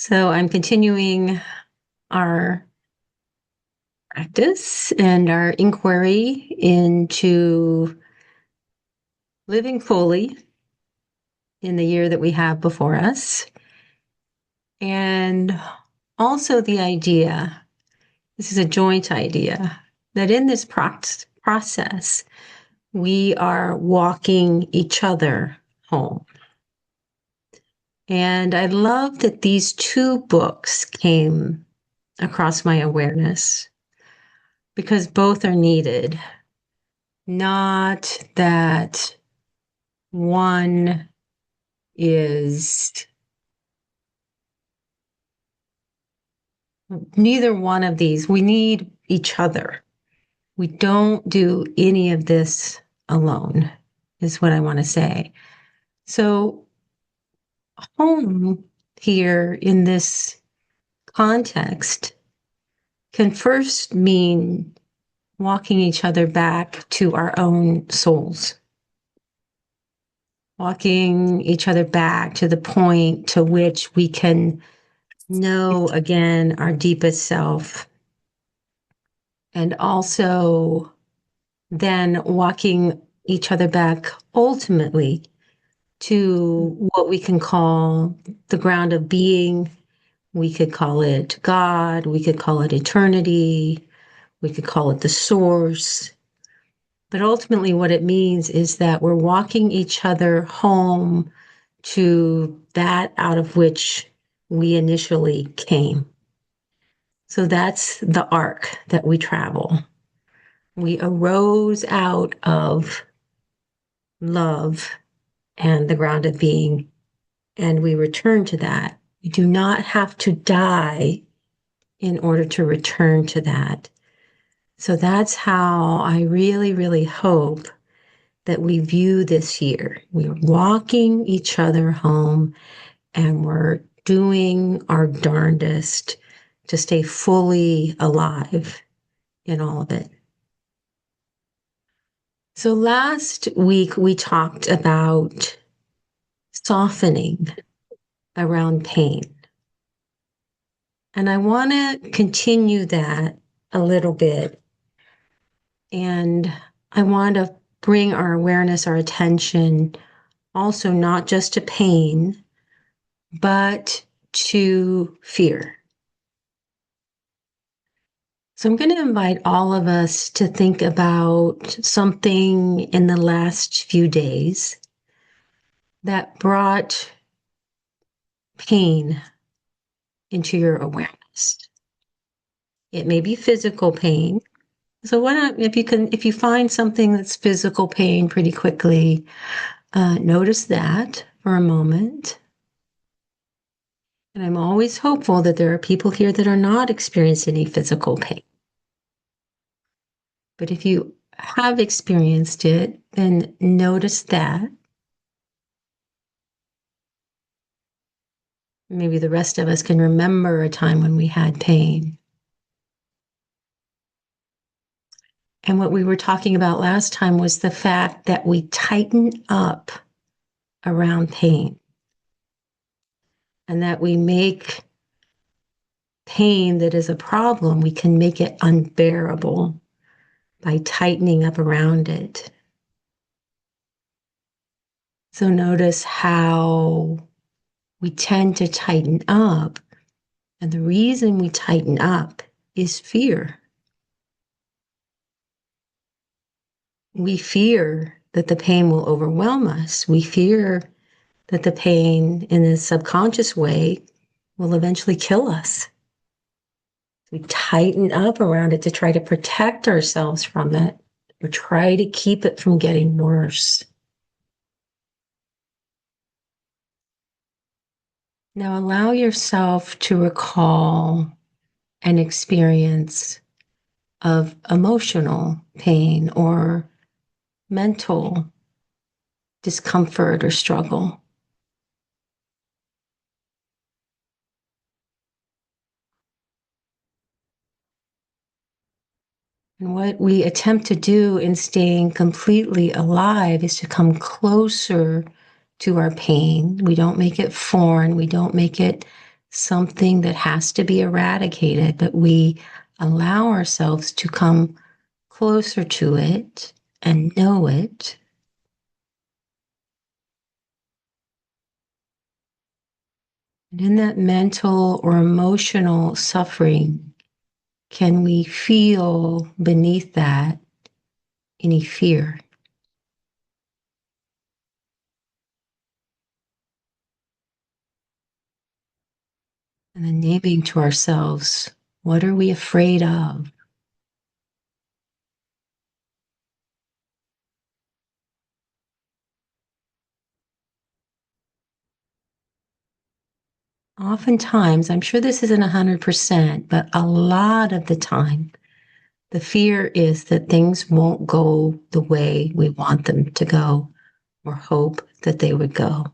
So I'm continuing our practice and our inquiry into living fully in the year that we have before us. And also the idea, this is a joint idea, that in this process, we are walking each other home. And I love that these two books came across my awareness because both are needed. Not that one is, neither one of these, we need each other. We don't do any of this alone, is what I want to say. So, home here in this context can first mean walking each other back to our own souls, walking each other back to the point to which we can know again our deepest self, and also then walking each other back ultimately to what we can call the ground of being. We could call it God, we could call it eternity, we could call it the source. But ultimately, what it means is that we're walking each other home to that out of which we initially came. So that's the arc that we travel. We arose out of love and the ground of being, and we return to that. We do not have to die in order to return to that. So that's how I really, really hope that we view this year. We're walking each other home and we're doing our darndest to stay fully alive in all of it. So last week we talked about softening around pain. And I want to continue that a little bit. And I want to bring our awareness, our attention also not just to pain, but to fear. So I'm going to invite all of us to think about something in the last few days that brought pain into your awareness. It may be physical pain. So why not, if you find something that's physical pain pretty quickly, notice that for a moment. And I'm always hopeful that there are people here that are not experiencing any physical pain. But if you have experienced it, then notice that. Maybe the rest of us can remember a time when we had pain. And what we were talking about last time was the fact that we tighten up around pain and that we make pain that is a problem, we can make it unbearable by tightening up around it. So notice how we tend to tighten up. And the reason we tighten up is fear. We fear that the pain will overwhelm us. We fear that the pain in a subconscious way will eventually kill us. We tighten up around it to try to protect ourselves from it or try to keep it from getting worse. Now allow yourself to recall an experience of emotional pain or mental discomfort or struggle. And what we attempt to do in staying completely alive is to come closer to our pain. We don't make it foreign. We don't make it something that has to be eradicated, but we allow ourselves to come closer to it and know it. And in that mental or emotional suffering, can we feel beneath that any fear? And then naming to ourselves, what are we afraid of? Oftentimes, I'm sure this isn't 100%, but a lot of the time, the fear is that things won't go the way we want them to go or hope that they would go.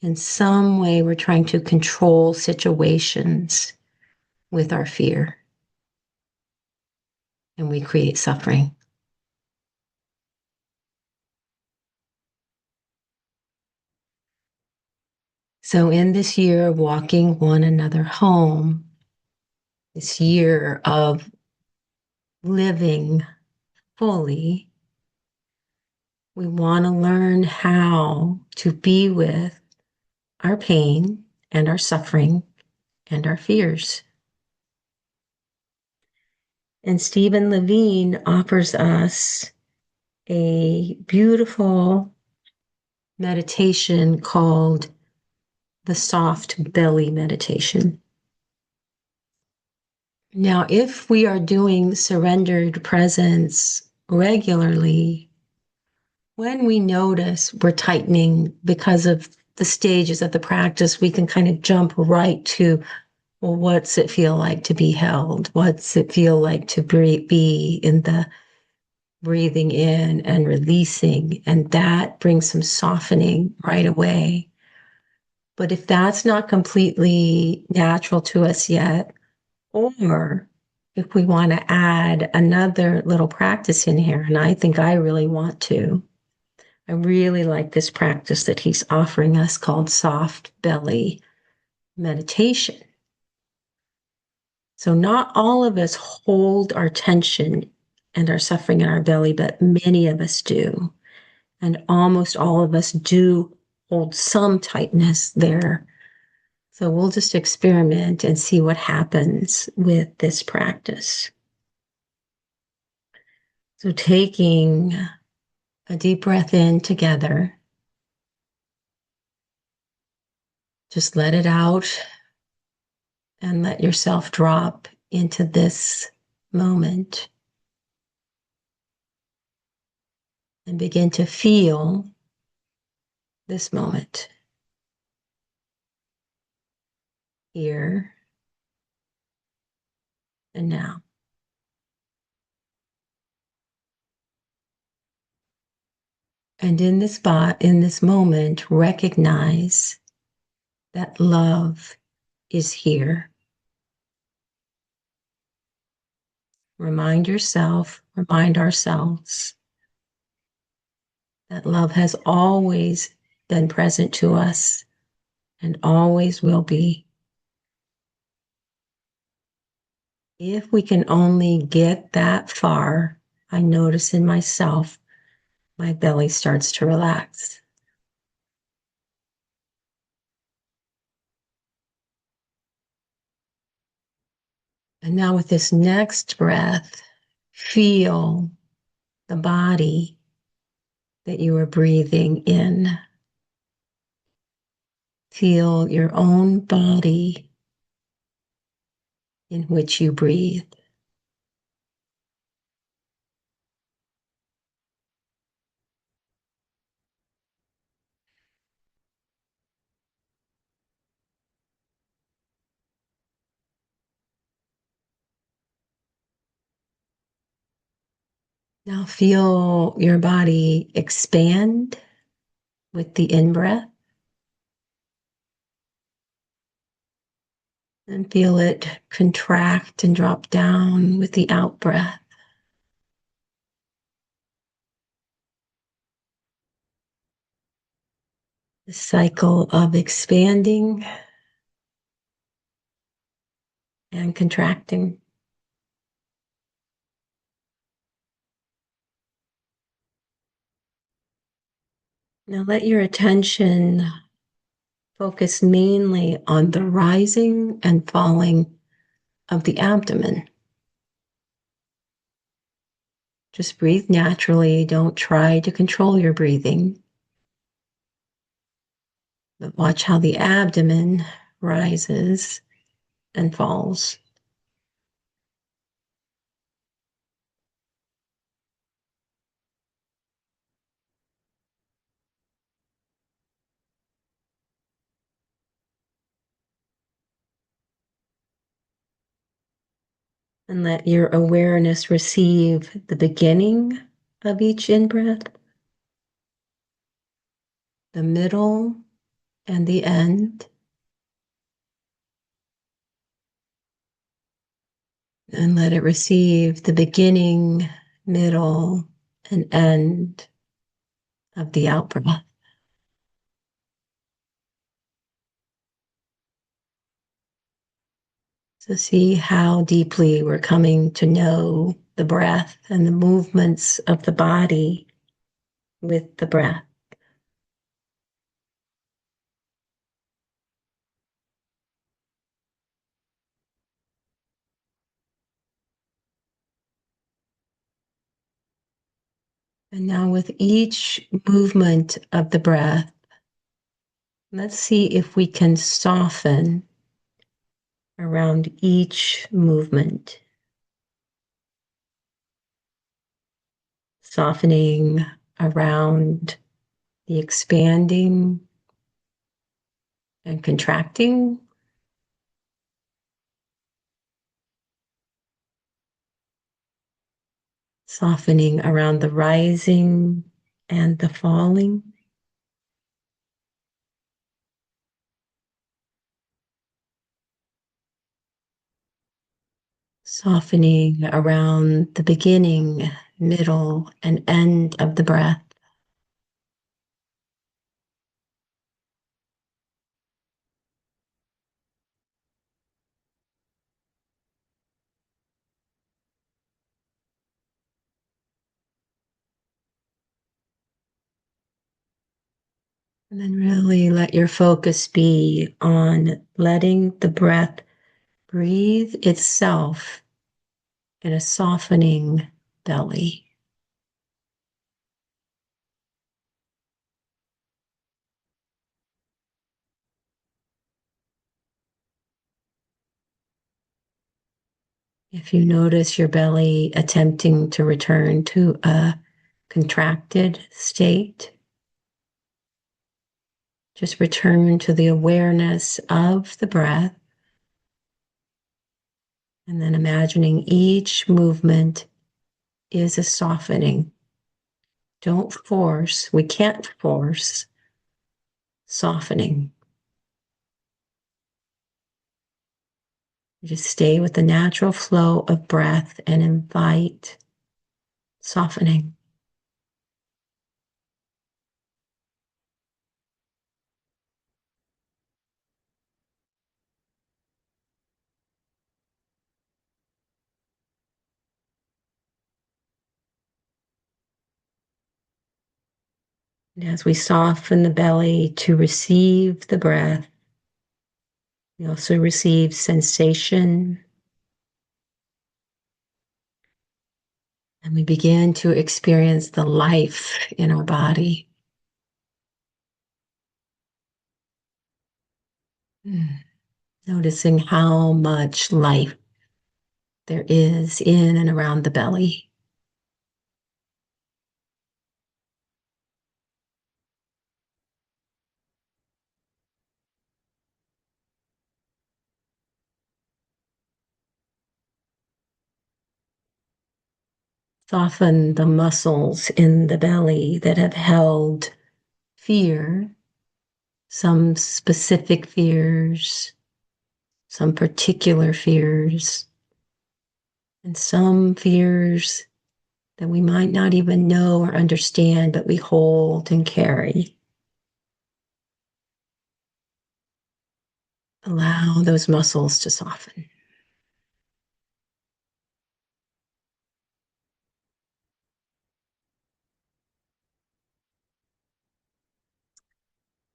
In some way, we're trying to control situations with our fear, and we create suffering. So, in this year of walking one another home, this year of living fully, we want to learn how to be with our pain and our suffering and our fears. And Stephen Levine offers us a beautiful meditation called the soft belly meditation. Now, if we are doing surrendered presence regularly, when we notice we're tightening because of the stages of the practice, we can kind of jump right to, well, what's it feel like to be held? What's it feel like to be in the breathing in and releasing? And that brings some softening right away. But if that's not completely natural to us yet, or if we want to add another little practice in here, and I think I really want to, I really like this practice that he's offering us called soft belly meditation. So, not all of us hold our tension and our suffering in our belly, but many of us do. And almost all of us do hold some tightness there. So, we'll just experiment and see what happens with this practice. So, taking a deep breath in together, just let it out and let yourself drop into this moment and begin to feel this moment here and now. And in this spot, in this moment, recognize that love is here. Remind yourself, remind ourselves that love has always been present to us and always will be. If we can only get that far, I notice in myself, my belly starts to relax. And now, with this next breath, feel the body that you are breathing in. Feel your own body in which you breathe. Now feel your body expand with the in-breath and feel it contract and drop down with the out-breath. The cycle of expanding and contracting. Now let your attention focus mainly on the rising and falling of the abdomen. Just breathe naturally. Don't try to control your breathing. But watch how the abdomen rises and falls. And let your awareness receive the beginning of each in-breath, the middle, and the end. And let it receive the beginning, middle, and end of the out-breath. So see how deeply we're coming to know the breath and the movements of the body with the breath. And now with each movement of the breath, let's see if we can soften around each movement. Softening around the expanding and contracting. Softening around the rising and the falling. Softening around the beginning, middle, and end of the breath. And then really let your focus be on letting the breath breathe itself in a softening belly. If you notice your belly attempting to return to a contracted state, just return to the awareness of the breath, and then imagining each movement is a softening. Don't force, we can't force softening. Just stay with the natural flow of breath and invite softening. And as we soften the belly to receive the breath, we also receive sensation. And we begin to experience the life in our body. Noticing how much life there is in and around the belly. Soften the muscles in the belly that have held fear, some specific fears, some particular fears, and some fears that we might not even know or understand, but we hold and carry. Allow those muscles to soften.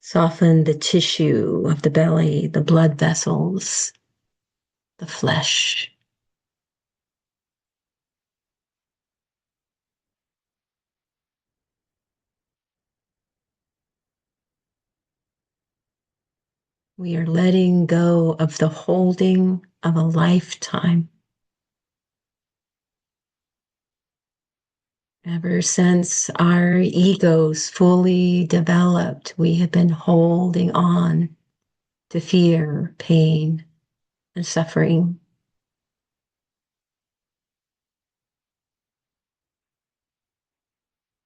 Soften the tissue of the belly, the blood vessels, the flesh. We are letting go of the holding of a lifetime. Ever since our egos fully developed, we have been holding on to fear, pain, and suffering.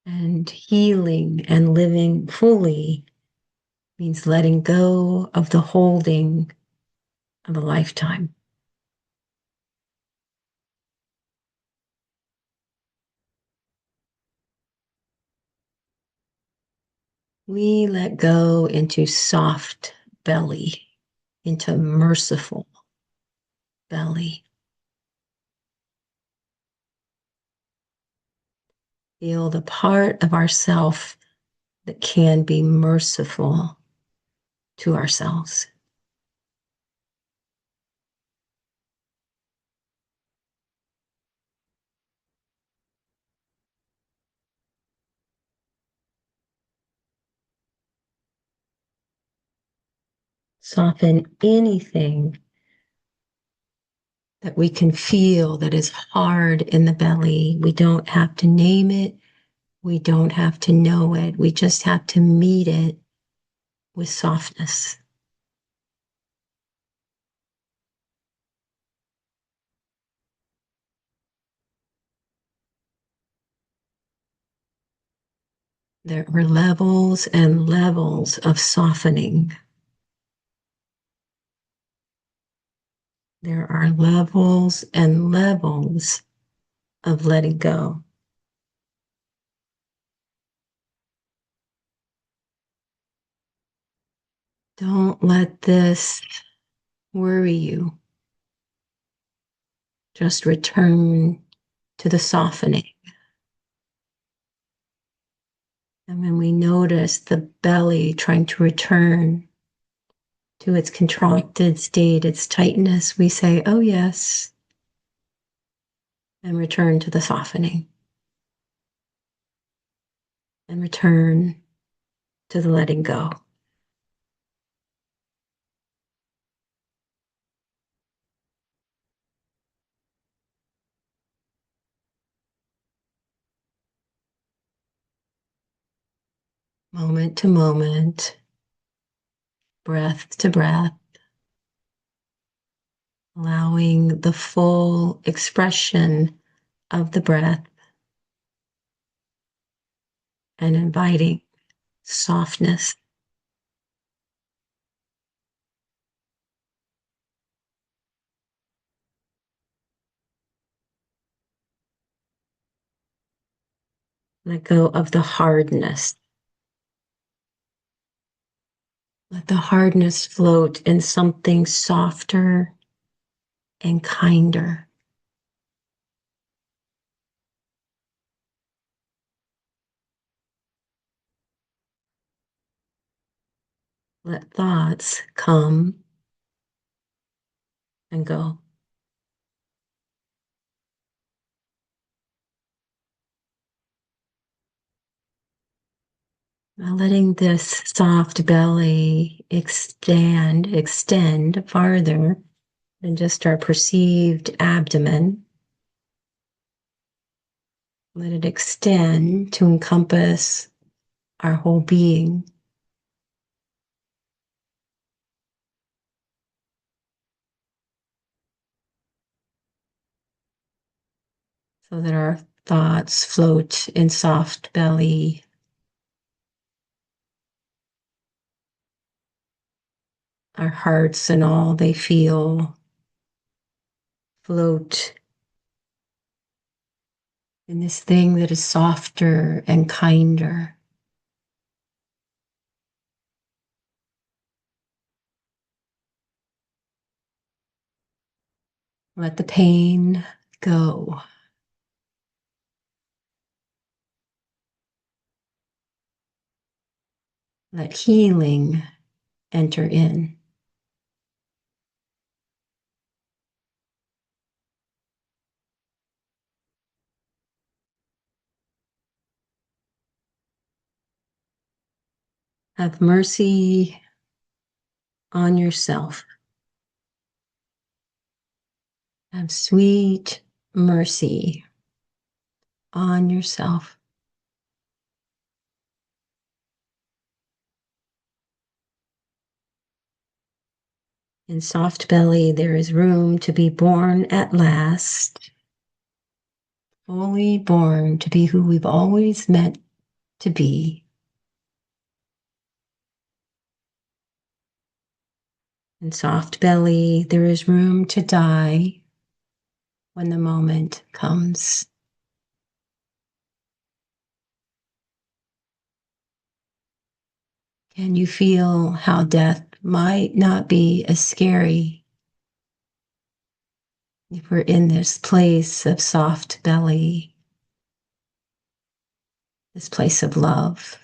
And healing and living fully means letting go of the holding of a lifetime. We let go into soft belly, into merciful belly. Feel the part of ourself that can be merciful to ourselves. Soften anything that we can feel that is hard in the belly. We don't have to name it. We don't have to know it. We just have to meet it with softness. There are levels and levels of softening. There are levels and levels of letting go. Don't let this worry you. Just return to the softening. And when we notice the belly trying to return to its contracted state, its tightness, we say, oh, yes, and return to the softening. And return to the letting go. Moment to moment, breath to breath, allowing the full expression of the breath and inviting softness. Let go of the hardness. Let the hardness float in something softer and kinder. Let thoughts come and go. Now letting this soft belly extend farther than just our perceived abdomen. Let it extend to encompass our whole being. So that our thoughts float in soft belly. Our hearts and all they feel float in this thing that is softer and kinder. Let the pain go. Let healing enter in. Have mercy on yourself. Have sweet mercy on yourself. In soft belly, there is room to be born at last, fully born to be who we've always meant to be. In soft belly, there is room to die when the moment comes. Can you feel how death might not be as scary if we're in this place of soft belly, this place of love?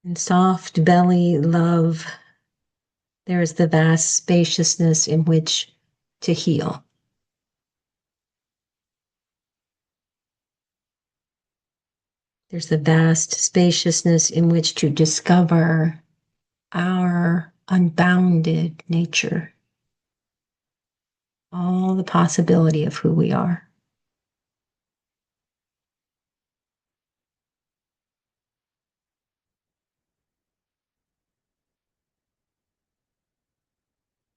In soft belly love, there is the vast spaciousness in which to heal. There's the vast spaciousness in which to discover our unbounded nature, all the possibility of who we are.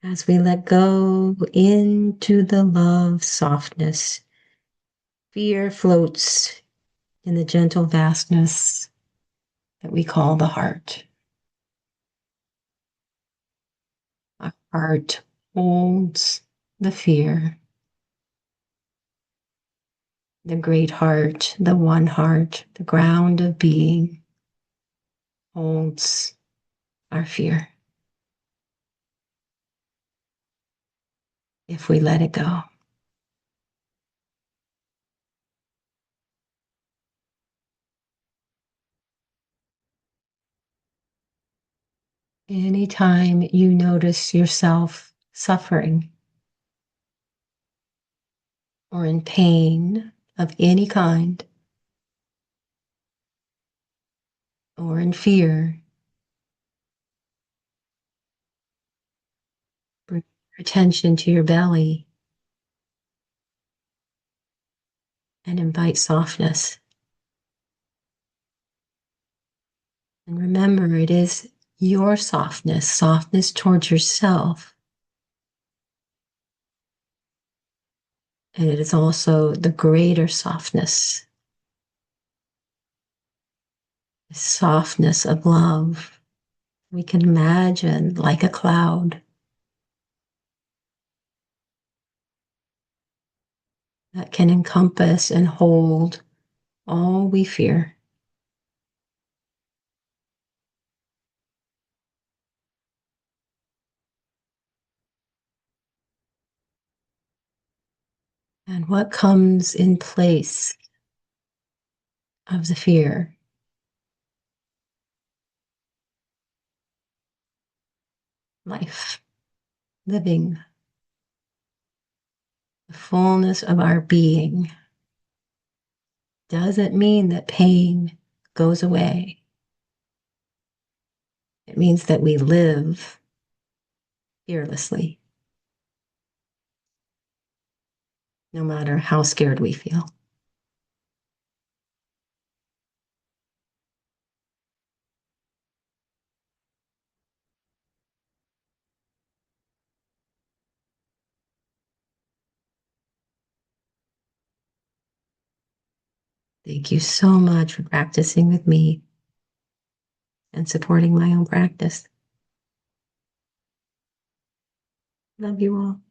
As we let go into the love softness, fear floats in the gentle vastness that we call the heart. Our heart holds the fear. The great heart, the one heart, the ground of being holds our fear if we let it go. Anytime you notice yourself suffering or in pain of any kind or in fear, bring your attention to your belly and invite softness. And remember, it is your softness, softness towards yourself. And it is also the greater softness, the softness of love. We can imagine like a cloud that can encompass and hold all we fear. And what comes in place of the fear? Life, living, the fullness of our being. Doesn't mean that pain goes away. It means that we live fearlessly, no matter how scared we feel. Thank you so much for practicing with me and supporting my own practice. Love you all.